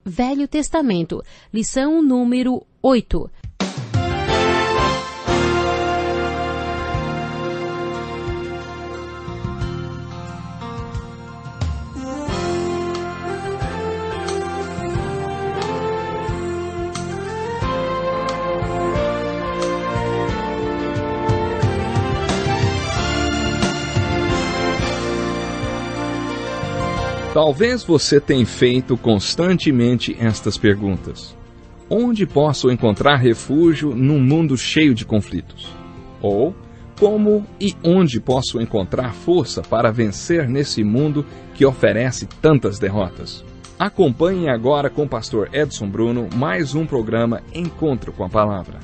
Velho Testamento, lição número 8. Talvez você tenha feito constantemente estas perguntas. Onde posso encontrar refúgio num mundo cheio de conflitos? Ou, como e onde posso encontrar força para vencer nesse mundo que oferece tantas derrotas? Acompanhe agora com o pastor Edson Bruno mais um programa Encontro com a Palavra.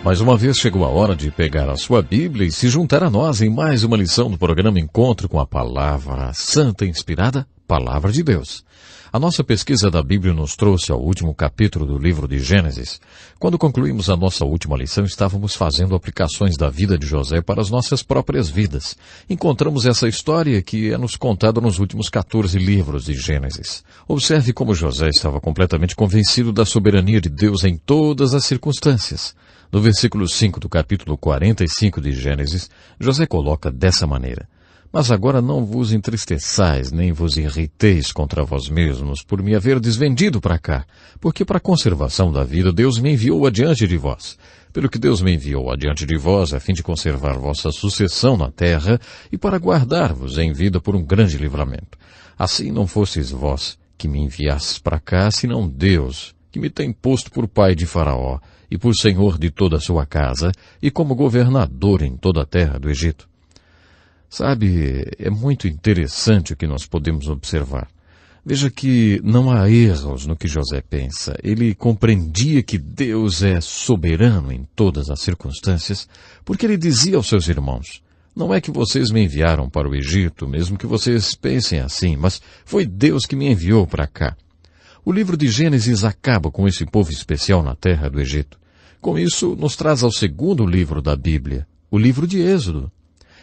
Mais uma vez chegou a hora de pegar a sua Bíblia e se juntar a nós em mais uma lição do programa Encontro com a Palavra Santa e Inspirada, Palavra de Deus. A nossa pesquisa da Bíblia nos trouxe ao último capítulo do livro de Gênesis. Quando concluímos a nossa última lição, estávamos fazendo aplicações da vida de José para as nossas próprias vidas. Encontramos essa história que é nos contada nos últimos 14 livros de Gênesis. Observe como José estava completamente convencido da soberania de Deus em todas as circunstâncias. No versículo 5 do capítulo 45 de Gênesis, José coloca dessa maneira: Mas agora não vos entristeçais, nem vos irriteis contra vós mesmos, por me haverdes vendido para cá, porque para a conservação da vida Deus me enviou adiante de vós. Pelo que Deus me enviou adiante de vós, a fim de conservar vossa sucessão na terra, e para guardar-vos em vida por um grande livramento. Assim não fostes vós que me enviastes para cá, senão Deus, que me tem posto por pai de Faraó, e por senhor de toda a sua casa, e como governador em toda a terra do Egito. Sabe, é muito interessante o que nós podemos observar. Veja que não há erros no que José pensa. Ele compreendia que Deus é soberano em todas as circunstâncias, porque ele dizia aos seus irmãos: Não é que vocês me enviaram para o Egito, mesmo que vocês pensem assim, mas foi Deus que me enviou para cá. O livro de Gênesis acaba com esse povo especial na terra do Egito. Com isso, nos traz ao segundo livro da Bíblia, o livro de Êxodo.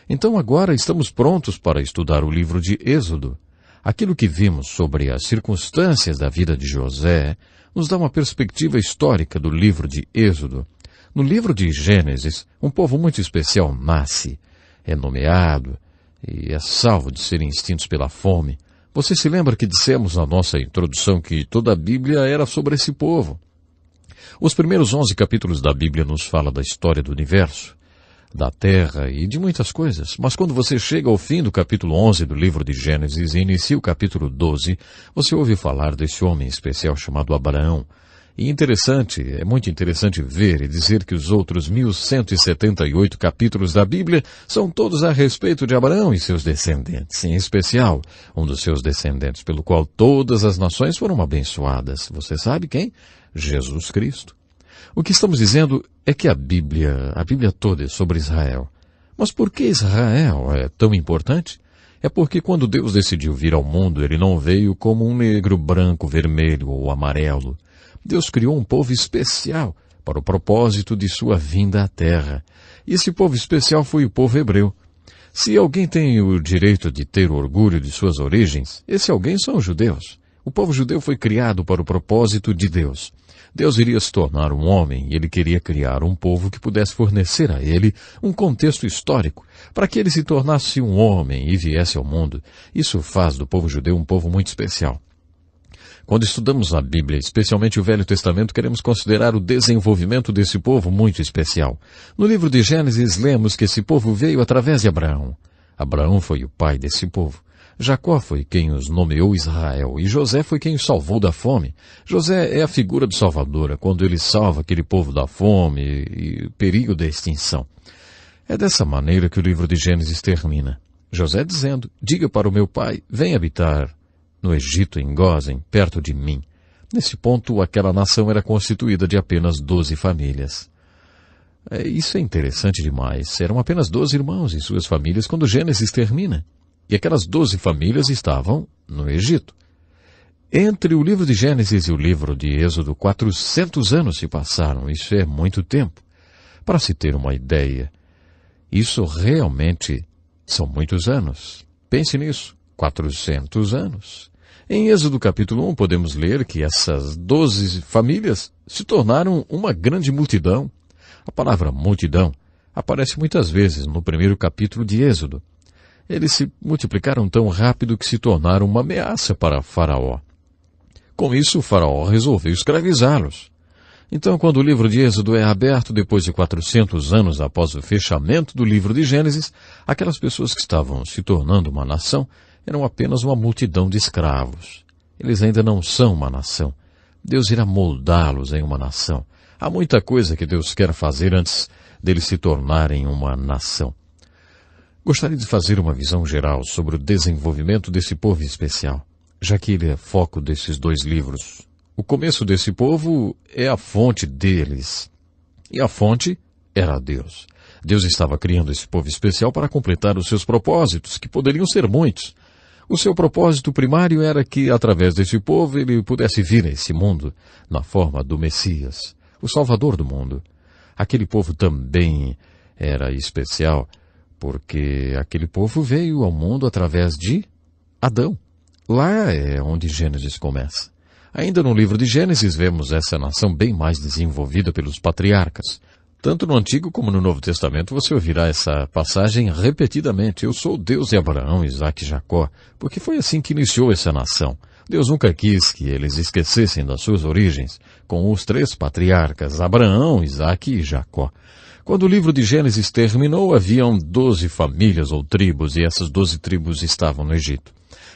Então agora estamos prontos para estudar o livro de Êxodo. Aquilo que vimos sobre as circunstâncias da vida de José nos dá uma perspectiva histórica do livro de Êxodo. No livro de Gênesis, um povo muito especial nasce, é nomeado e é salvo de serem extintos pela fome. Você se lembra que dissemos na nossa introdução que toda a Bíblia era sobre esse povo? Os primeiros 11 capítulos da Bíblia nos falam da história do universo, da terra e de muitas coisas. Mas quando você chega ao fim do capítulo 11 do livro de Gênesis e inicia o capítulo 12, você ouve falar desse homem especial chamado Abraão. E é muito interessante ver e dizer que os outros 1178 capítulos da Bíblia são todos a respeito de Abraão e seus descendentes, em especial um dos seus descendentes, pelo qual todas as nações foram abençoadas. Você sabe quem? Jesus Cristo. O que estamos dizendo é que a Bíblia toda é sobre Israel. Mas por que Israel é tão importante? É porque quando Deus decidiu vir ao mundo, ele não veio como um negro, branco, vermelho ou amarelo. Deus criou um povo especial para o propósito de sua vinda à terra. E esse povo especial foi o povo hebreu. Se alguém tem o direito de ter orgulho de suas origens, esse alguém são os judeus. O povo judeu foi criado para o propósito de Deus. Deus iria se tornar um homem e ele queria criar um povo que pudesse fornecer a ele um contexto histórico para que ele se tornasse um homem e viesse ao mundo. Isso faz do povo judeu um povo muito especial. Quando estudamos a Bíblia, especialmente o Velho Testamento, queremos considerar o desenvolvimento desse povo muito especial. No livro de Gênesis, lemos que esse povo veio através de Abraão. Abraão foi o pai desse povo. Jacó foi quem os nomeou Israel, e José foi quem os salvou da fome. José é a figura do Salvador, quando ele salva aquele povo da fome e perigo da extinção. É dessa maneira que o livro de Gênesis termina. José dizendo: Diga para o meu pai, vem habitar no Egito, em Gósen, perto de mim. Nesse ponto, aquela nação era constituída de apenas 12 famílias. Isso é interessante demais. Eram apenas 12 irmãos e suas famílias quando Gênesis termina. E aquelas 12 famílias estavam no Egito. Entre o livro de Gênesis e o livro de Êxodo, 400 anos se passaram. Isso é muito tempo. Para se ter uma ideia, isso realmente são muitos anos. Pense nisso, 400 anos. Em Êxodo capítulo 1 podemos ler que essas 12 famílias se tornaram uma grande multidão. A palavra multidão aparece muitas vezes no primeiro capítulo de Êxodo. Eles se multiplicaram tão rápido que se tornaram uma ameaça para Faraó. Com isso, o Faraó resolveu escravizá-los. Então, quando o livro de Êxodo é aberto depois de 400 anos após o fechamento do livro de Gênesis, aquelas pessoas que estavam se tornando uma nação eram apenas uma multidão de escravos. Eles ainda não são uma nação. Deus irá moldá-los em uma nação. Há muita coisa que Deus quer fazer antes deles se tornarem uma nação. Gostaria de fazer uma visão geral sobre o desenvolvimento desse povo especial, já que ele é foco desses 2 livros. O começo desse povo é a fonte deles. E a fonte era Deus. Deus estava criando esse povo especial para completar os seus propósitos, que poderiam ser muitos. O seu propósito primário era que, através desse povo, ele pudesse vir a esse mundo na forma do Messias, o Salvador do mundo. Aquele povo também era especial, porque aquele povo veio ao mundo através de Adão. Lá é onde Gênesis começa. Ainda no livro de Gênesis vemos essa nação bem mais desenvolvida pelos patriarcas. Tanto no Antigo como no Novo Testamento você ouvirá essa passagem repetidamente. Eu sou o Deus de Abraão, Isaque e Jacó, porque foi assim que iniciou essa nação. Deus nunca quis que eles esquecessem das suas origens, com os 3 patriarcas, Abraão, Isaque e Jacó. Quando o livro de Gênesis terminou, haviam 12 famílias ou tribos, e essas 12 tribos estavam no Egito.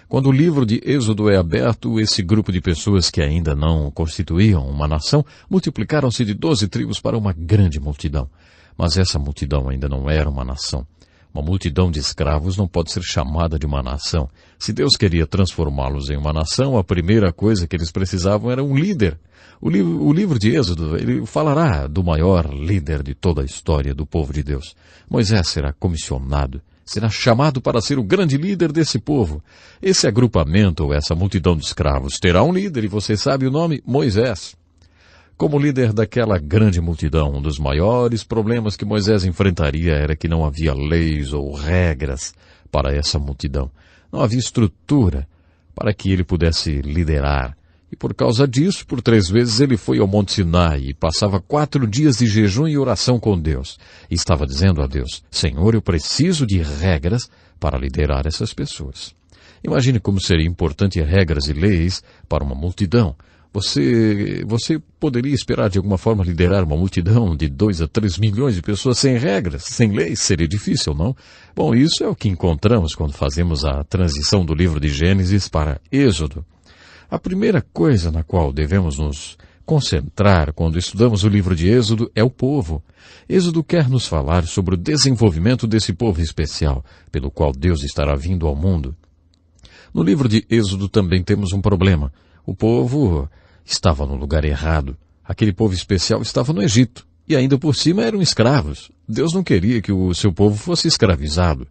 Quando o livro de Êxodo é aberto, esse grupo de pessoas que ainda não constituíam uma nação, multiplicaram-se de 12 tribos para uma grande multidão. Mas essa multidão ainda não era uma nação. Uma multidão de escravos não pode ser chamada de uma nação. Se Deus queria transformá-los em uma nação, a primeira coisa que eles precisavam era um líder. O livro de Êxodo, ele falará do maior líder de toda a história do povo de Deus. Moisés será comissionado, será chamado para ser o grande líder desse povo. Esse agrupamento, ou essa multidão de escravos, terá um líder, e você sabe o nome? Moisés. Como líder daquela grande multidão, um dos maiores problemas que Moisés enfrentaria era que não havia leis ou regras para essa multidão. Não havia estrutura para que ele pudesse liderar. E por causa disso, por 3 vezes ele foi ao Monte Sinai e passava 4 dias de jejum e oração com Deus. E estava dizendo a Deus: Senhor, eu preciso de regras para liderar essas pessoas. Imagine como seria importante regras e leis para uma multidão. Você poderia esperar de alguma forma liderar uma multidão de 2 a 3 milhões de pessoas sem regras, sem leis? Seria difícil, não? Bom, isso é o que encontramos quando fazemos a transição do livro de Gênesis para Êxodo. A primeira coisa na qual devemos nos concentrar quando estudamos o livro de Êxodo é o povo. Êxodo quer nos falar sobre o desenvolvimento desse povo especial, pelo qual Deus estará vindo ao mundo. No livro de Êxodo também temos um problema. O povo estava no lugar errado. Aquele povo especial estava no Egito, e ainda por cima eram escravos. Deus não queria que o seu povo fosse escravizado.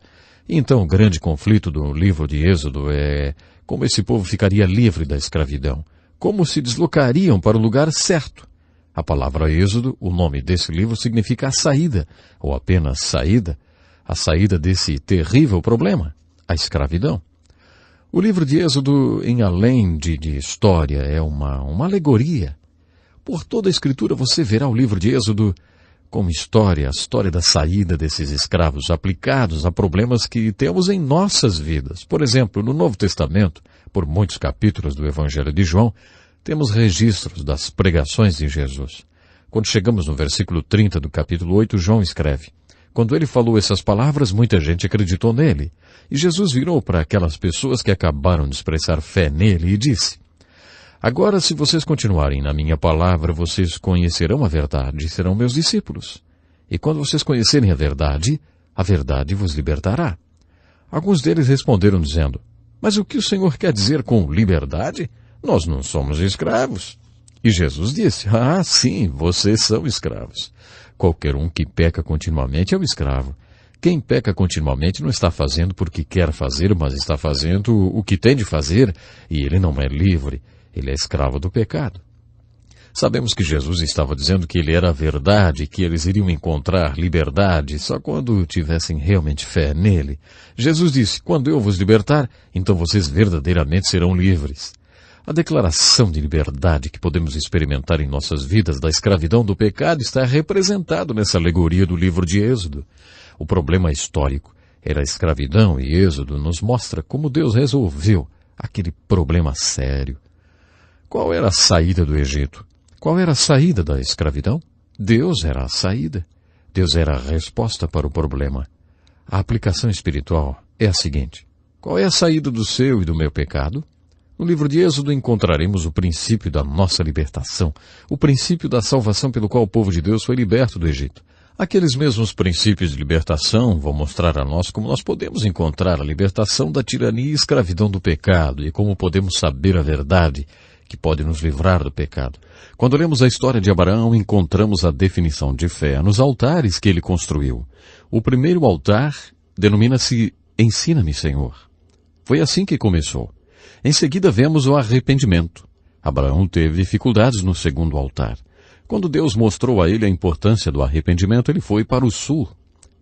Então o grande conflito do livro de Êxodo é como esse povo ficaria livre da escravidão. Como se deslocariam para o lugar certo. A palavra Êxodo, o nome desse livro, significa a saída, ou apenas saída, a saída desse terrível problema, a escravidão. O livro de Êxodo, em além de história, é uma alegoria. Por toda a Escritura você verá o livro de Êxodo como história, a história da saída desses escravos aplicados a problemas que temos em nossas vidas. Por exemplo, no Novo Testamento, por muitos capítulos do Evangelho de João, temos registros das pregações de Jesus. Quando chegamos no versículo 30 do capítulo 8, João escreve: Quando ele falou essas palavras, muita gente acreditou nele. E Jesus virou para aquelas pessoas que acabaram de expressar fé nele e disse: Agora, se vocês continuarem na minha palavra, vocês conhecerão a verdade e serão meus discípulos. E quando vocês conhecerem a verdade vos libertará. Alguns deles responderam dizendo: Mas o que o Senhor quer dizer com liberdade? Nós não somos escravos. E Jesus disse: sim, vocês são escravos. Qualquer um que peca continuamente é um escravo. Quem peca continuamente não está fazendo porque quer fazer, mas está fazendo o que tem de fazer, e ele não é livre. Ele é escravo do pecado. Sabemos que Jesus estava dizendo que ele era a verdade, que eles iriam encontrar liberdade só quando tivessem realmente fé nele. Jesus disse, quando eu vos libertar, então vocês verdadeiramente serão livres. A declaração de liberdade que podemos experimentar em nossas vidas da escravidão do pecado está representado nessa alegoria do livro de Êxodo. O problema histórico era a escravidão e Êxodo nos mostra como Deus resolveu aquele problema sério. Qual era a saída do Egito? Qual era a saída da escravidão? Deus era a saída. Deus era a resposta para o problema. A aplicação espiritual é a seguinte. Qual é a saída do seu e do meu pecado? No livro de Êxodo encontraremos o princípio da nossa libertação, o princípio da salvação pelo qual o povo de Deus foi liberto do Egito. Aqueles mesmos princípios de libertação vão mostrar a nós como nós podemos encontrar a libertação da tirania e escravidão do pecado e como podemos saber a verdade que pode nos livrar do pecado. Quando lemos a história de Abraão, encontramos a definição de fé nos altares que ele construiu. O primeiro altar denomina-se Ensina-me, Senhor. Foi assim que começou. Em seguida vemos o arrependimento. Abraão teve dificuldades no segundo altar. Quando Deus mostrou a ele a importância do arrependimento, ele foi para o sul.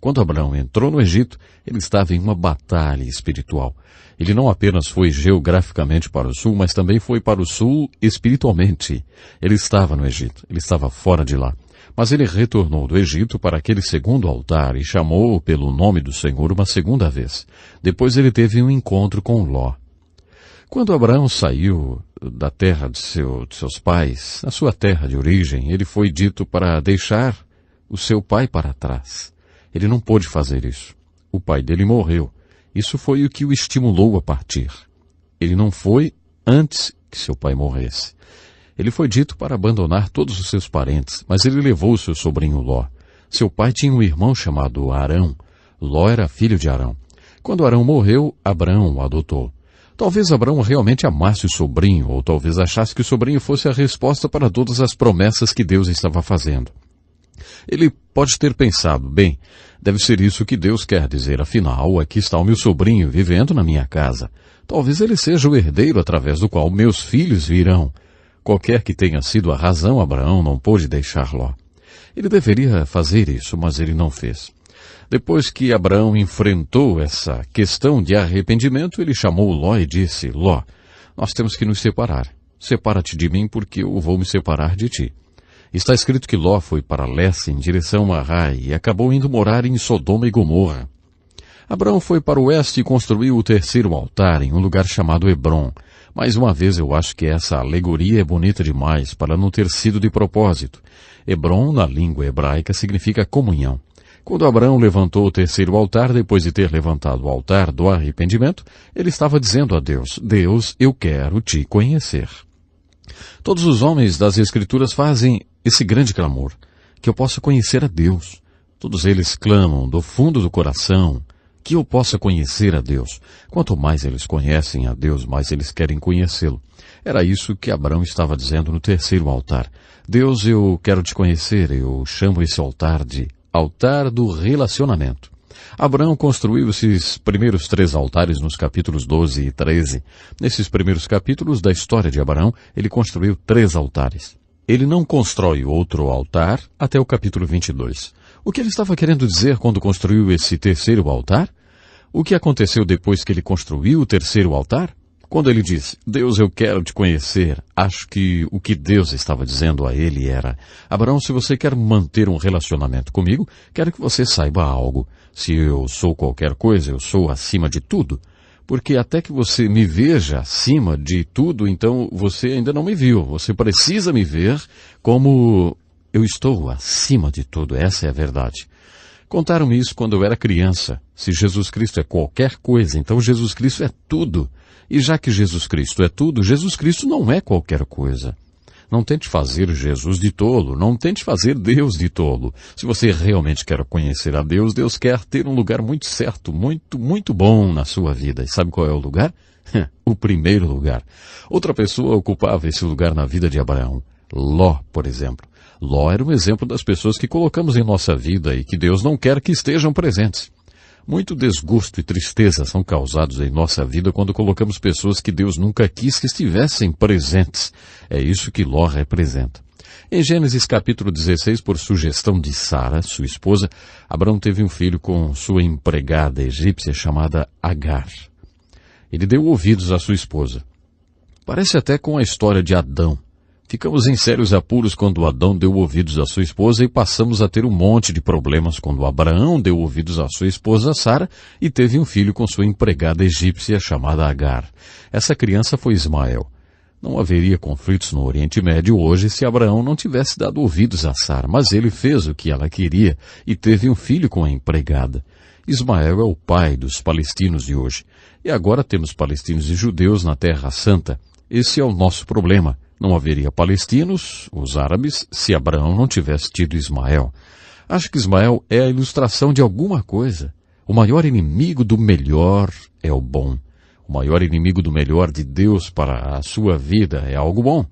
Quando Abraão entrou no Egito, ele estava em uma batalha espiritual. Ele não apenas foi geograficamente para o sul, mas também foi para o sul espiritualmente. Ele estava no Egito, ele estava fora de lá. Mas ele retornou do Egito para aquele segundo altar e chamou pelo nome do Senhor uma segunda vez. Depois ele teve um encontro com Ló. Quando Abraão saiu da terra de seus pais, na sua terra de origem, ele foi dito para deixar o seu pai para trás. Ele não pôde fazer isso. O pai dele morreu. Isso foi o que o estimulou a partir. Ele não foi antes que seu pai morresse. Ele foi dito para abandonar todos os seus parentes, mas ele levou o seu sobrinho Ló. Seu pai tinha um irmão chamado Arão. Ló era filho de Arão. Quando Arão morreu, Abraão o adotou. Talvez Abraão realmente amasse o sobrinho, ou talvez achasse que o sobrinho fosse a resposta para todas as promessas que Deus estava fazendo. Ele pode ter pensado, bem, deve ser isso que Deus quer dizer, afinal, aqui está o meu sobrinho vivendo na minha casa. Talvez ele seja o herdeiro através do qual meus filhos virão. Qualquer que tenha sido a razão, Abraão não pôde deixar Ló. Ele deveria fazer isso, mas ele não fez. Depois que Abraão enfrentou essa questão de arrependimento, ele chamou Ló e disse, Ló, nós temos que nos separar. Separa-te de mim porque eu vou me separar de ti. Está escrito que Ló foi para leste em direção a Rai e acabou indo morar em Sodoma e Gomorra. Abraão foi para o oeste e construiu o terceiro altar em um lugar chamado Hebrom. Mais uma vez eu acho que essa alegoria é bonita demais para não ter sido de propósito. Hebrom, na língua hebraica, significa comunhão. Quando Abraão levantou o terceiro altar, depois de ter levantado o altar do arrependimento, ele estava dizendo a Deus, Deus, eu quero te conhecer. Todos os homens das Escrituras fazem esse grande clamor, que eu possa conhecer a Deus. Todos eles clamam do fundo do coração, que eu possa conhecer a Deus. Quanto mais eles conhecem a Deus, mais eles querem conhecê-lo. Era isso que Abraão estava dizendo no terceiro altar. Deus, eu quero te conhecer, eu chamo esse altar de altar do relacionamento. Abraão construiu esses primeiros 3 altares nos capítulos 12 e 13. Nesses primeiros capítulos da história de Abraão, ele construiu 3 altares. Ele não constrói outro altar até o capítulo 22. O que ele estava querendo dizer quando construiu esse terceiro altar? O que aconteceu depois que ele construiu o terceiro altar? Quando ele diz, Deus, eu quero te conhecer, acho que o que Deus estava dizendo a ele era, Abraão, se você quer manter um relacionamento comigo, quero que você saiba algo. Se eu sou qualquer coisa, eu sou acima de tudo. Porque até que você me veja acima de tudo, então você ainda não me viu. Você precisa me ver como eu estou acima de tudo. Essa é a verdade. Contaram-me isso quando eu era criança. Se Jesus Cristo é qualquer coisa, então Jesus Cristo é tudo. E já que Jesus Cristo é tudo, Jesus Cristo não é qualquer coisa. Não tente fazer Jesus de tolo, não tente fazer Deus de tolo. Se você realmente quer conhecer a Deus, Deus quer ter um lugar muito certo, muito bom na sua vida. E sabe qual é o lugar? O primeiro lugar. Outra pessoa ocupava esse lugar na vida de Abraão. Ló, por exemplo. Ló era um exemplo das pessoas que colocamos em nossa vida e que Deus não quer que estejam presentes. Muito desgosto e tristeza são causados em nossa vida quando colocamos pessoas que Deus nunca quis que estivessem presentes. É isso que Ló representa. Em Gênesis capítulo 16, por sugestão de Sara, sua esposa, Abrão teve um filho com sua empregada egípcia chamada Agar. Ele deu ouvidos à sua esposa. Parece até com a história de Adão. Ficamos em sérios apuros quando Adão deu ouvidos à sua esposa e passamos a ter um monte de problemas quando Abraão deu ouvidos à sua esposa Sara e teve um filho com sua empregada egípcia chamada Agar. Essa criança foi Ismael. Não haveria conflitos no Oriente Médio hoje se Abraão não tivesse dado ouvidos a Sara, mas ele fez o que ela queria e teve um filho com a empregada. Ismael é o pai dos palestinos de hoje. E agora temos palestinos e judeus na Terra Santa. Esse é o nosso problema. Não haveria palestinos, os árabes, se Abraão não tivesse tido Ismael. Acho que Ismael é a ilustração de alguma coisa. O maior inimigo do melhor é o bom. O maior inimigo do melhor de Deus para a sua vida é algo bom.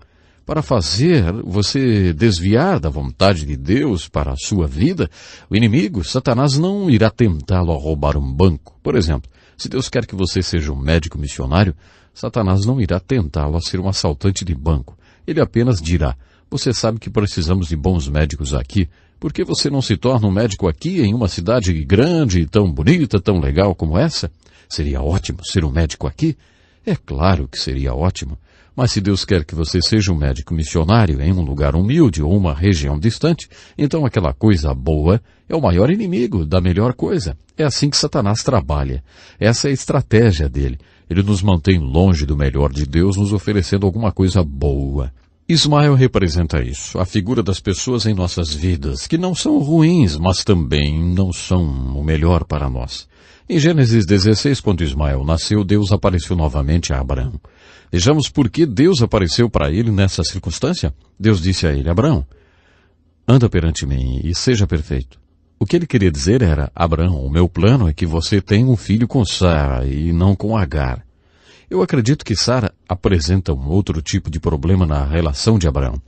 Para fazer você desviar da vontade de Deus para a sua vida, o inimigo, Satanás, não irá tentá-lo a roubar um banco. Por exemplo, se Deus quer que você seja um médico missionário, Satanás não irá tentá-lo a ser um assaltante de banco. Ele apenas dirá, você sabe que precisamos de bons médicos aqui, por que você não se torna um médico aqui em uma cidade grande, tão bonita, tão legal como essa? Seria ótimo ser um médico aqui? É claro que seria ótimo. Mas se Deus quer que você seja um médico missionário em um lugar humilde ou uma região distante, então aquela coisa boa é o maior inimigo da melhor coisa. É assim que Satanás trabalha. Essa é a estratégia dele. Ele nos mantém longe do melhor de Deus, nos oferecendo alguma coisa boa. Ismael representa isso, a figura das pessoas em nossas vidas, que não são ruins, mas também não são o melhor para nós. Em Gênesis 16, quando Ismael nasceu, Deus apareceu novamente a Abraão. Vejamos por que Deus apareceu para ele nessa circunstância. Deus disse a ele, Abraão, anda perante mim e seja perfeito. O que ele queria dizer era, Abraão, o meu plano é que você tenha um filho com Sara e não com Agar. Eu acredito que Sara apresenta um outro tipo de problema na relação de Abraão.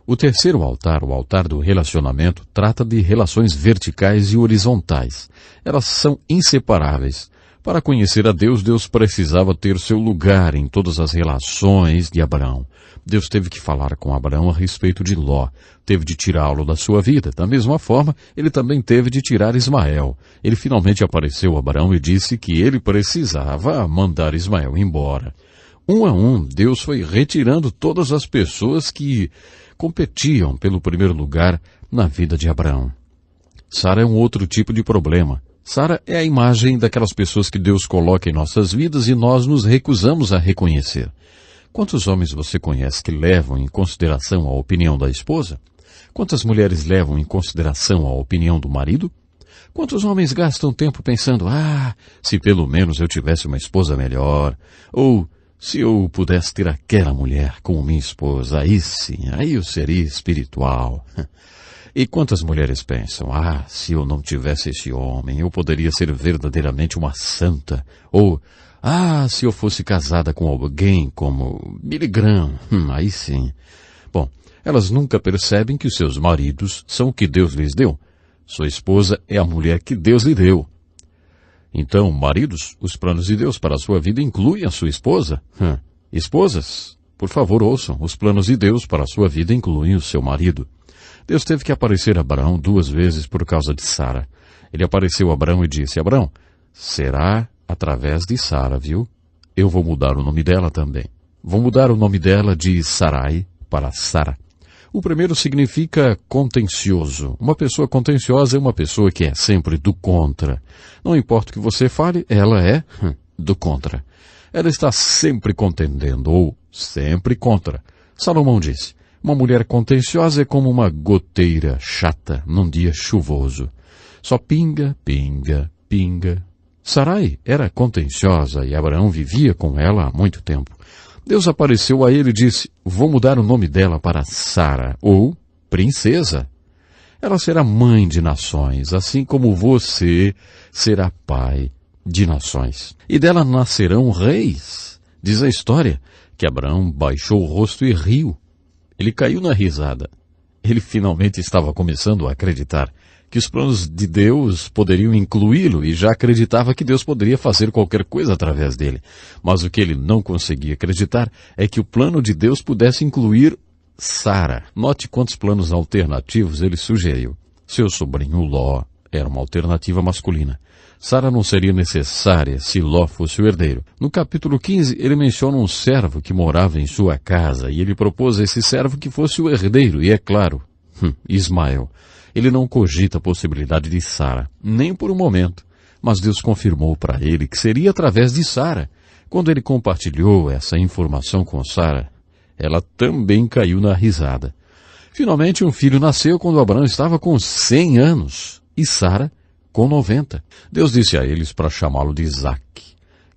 O terceiro altar, o altar do relacionamento, trata de relações verticais e horizontais. Elas são inseparáveis. Para conhecer a Deus, Deus precisava ter seu lugar em todas as relações de Abraão. Deus teve que falar com Abraão a respeito de Ló, teve de tirá-lo da sua vida. Da mesma forma, ele também teve de tirar Ismael. Ele finalmente apareceu a Abraão e disse que ele precisava mandar Ismael embora. Um a um, Deus foi retirando todas as pessoas que competiam pelo primeiro lugar na vida de Abraão. Sara é um outro tipo de problema. Sara é a imagem daquelas pessoas que Deus coloca em nossas vidas e nós nos recusamos a reconhecer. Quantos homens você conhece que levam em consideração a opinião da esposa? Quantas mulheres levam em consideração a opinião do marido? Quantos homens gastam tempo pensando, se pelo menos eu tivesse uma esposa melhor, ou se eu pudesse ter aquela mulher como minha esposa, aí sim, aí eu seria espiritual. E quantas mulheres pensam, se eu não tivesse esse homem, eu poderia ser verdadeiramente uma santa. Ou, se eu fosse casada com alguém como Billy Graham, aí sim. Bom, elas nunca percebem que os seus maridos são o que Deus lhes deu. Sua esposa é a mulher que Deus lhe deu. Então, maridos, os planos de Deus para a sua vida incluem a sua esposa. Esposas, por favor, ouçam, os planos de Deus para a sua vida incluem o seu marido. Deus teve que aparecer a Abraão 2 vezes por causa de Sara. Ele apareceu a Abraão e disse, Abraão, será através de Sara, viu? Eu vou mudar o nome dela também. Vou mudar o nome dela de Sarai para Sara. O primeiro significa contencioso. Uma pessoa contenciosa é uma pessoa que é sempre do contra. Não importa o que você fale, ela é do contra. Ela está sempre contendendo ou sempre contra. Salomão disse, uma mulher contenciosa é como uma goteira chata num dia chuvoso. Só pinga, pinga, pinga. Sarai era contenciosa e Abraão vivia com ela há muito tempo. Deus apareceu a ele e disse, vou mudar o nome dela para Sara, ou princesa. Ela será mãe de nações, assim como você será pai de nações. E dela nascerão reis. Diz a história que Abraão baixou o rosto e riu. Ele caiu na risada. Ele finalmente estava começando a acreditar que os planos de Deus poderiam incluí-lo e já acreditava que Deus poderia fazer qualquer coisa através dele. Mas o que ele não conseguia acreditar é que o plano de Deus pudesse incluir Sara. Note quantos planos alternativos ele sugeriu. Seu sobrinho Ló era uma alternativa masculina. Sara não seria necessária se Ló fosse o herdeiro. No capítulo 15, ele menciona um servo que morava em sua casa e ele propôs a esse servo que fosse o herdeiro, e é claro, Ismael. Ele não cogita a possibilidade de Sara, nem por um momento, mas Deus confirmou para ele que seria através de Sara. Quando ele compartilhou essa informação com Sara, ela também caiu na risada. Finalmente um filho nasceu quando Abraão estava com 100 anos e Sara com 90. Deus disse a eles para chamá-lo de Isaac,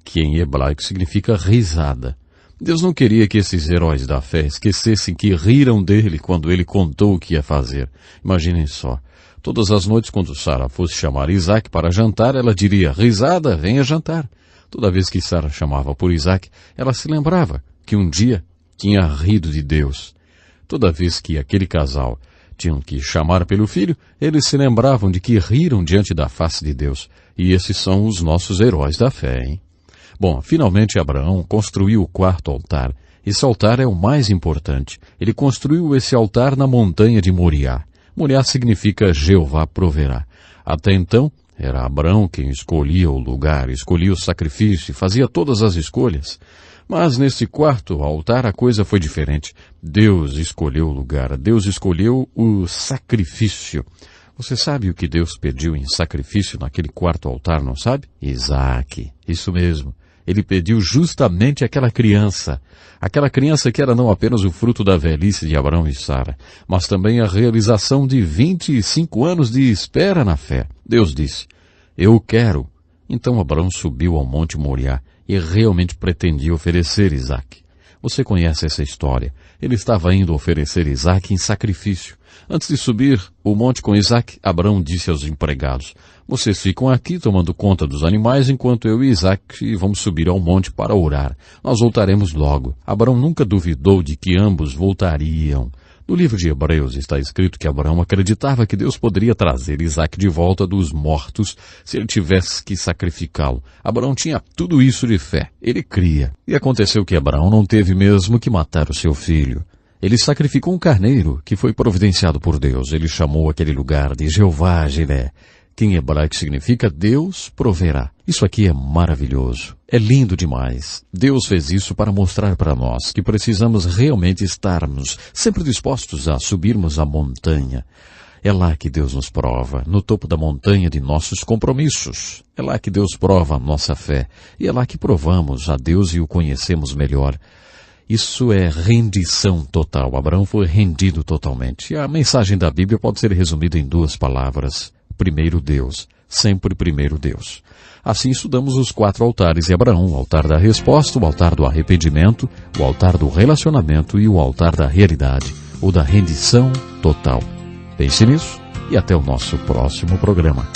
que em hebraico significa risada. Deus não queria que esses heróis da fé esquecessem que riram dele quando ele contou o que ia fazer. Imaginem só. Todas as noites, quando Sara fosse chamar Isaac para jantar, ela diria, risada, venha jantar. Toda vez que Sara chamava por Isaac, ela se lembrava que um dia tinha rido de Deus. Toda vez que aquele casal tinham que chamar pelo filho, eles se lembravam de que riram diante da face de Deus. E esses são os nossos heróis da fé, hein? Bom, finalmente Abraão construiu o quarto altar. Esse altar é o mais importante. Ele construiu esse altar na montanha de Moriá. Moriá significa Jeová proverá. Até então, era Abraão quem escolhia o lugar, escolhia o sacrifício, fazia todas as escolhas. Mas nesse quarto altar a coisa foi diferente. Deus escolheu o lugar, Deus escolheu o sacrifício. Você sabe o que Deus pediu em sacrifício naquele quarto altar, não sabe? Isaac. Isso mesmo. Ele pediu justamente aquela criança que era não apenas o fruto da velhice de Abraão e Sara, mas também a realização de 25 anos de espera na fé. Deus disse, eu quero. Então Abraão subiu ao Monte Moriá e realmente pretendia oferecer Isaac. Você conhece essa história. Ele estava indo oferecer Isaac em sacrifício. Antes de subir o monte com Isaac, Abraão disse aos empregados, vocês ficam aqui tomando conta dos animais enquanto eu e Isaac vamos subir ao monte para orar. Nós voltaremos logo. Abraão nunca duvidou de que ambos voltariam. No livro de Hebreus está escrito que Abraão acreditava que Deus poderia trazer Isaac de volta dos mortos se ele tivesse que sacrificá-lo. Abraão tinha tudo isso de fé. Ele cria. E aconteceu que Abraão não teve mesmo que matar o seu filho. Ele sacrificou um carneiro que foi providenciado por Deus. Ele chamou aquele lugar de Jeová Jiré, que em hebraico significa Deus proverá. Isso aqui é maravilhoso. É lindo demais. Deus fez isso para mostrar para nós que precisamos realmente estarmos sempre dispostos a subirmos a montanha. É lá que Deus nos prova, no topo da montanha de nossos compromissos. É lá que Deus prova a nossa fé. E é lá que provamos a Deus e o conhecemos melhor. Isso é rendição total. Abraão foi rendido totalmente. E a mensagem da Bíblia pode ser resumida em 2 palavras. Primeiro Deus. Sempre primeiro Deus. Assim estudamos os 4 altares de Abraão, o altar da resposta, o altar do arrependimento, o altar do relacionamento e o altar da realidade, o da rendição total. Pense nisso e até o nosso próximo programa.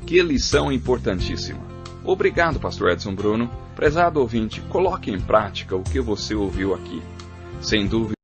Que lição importantíssima. Obrigado, Pastor Edson Bruno. Prezado ouvinte, coloque em prática o que você ouviu aqui. Sem dúvida,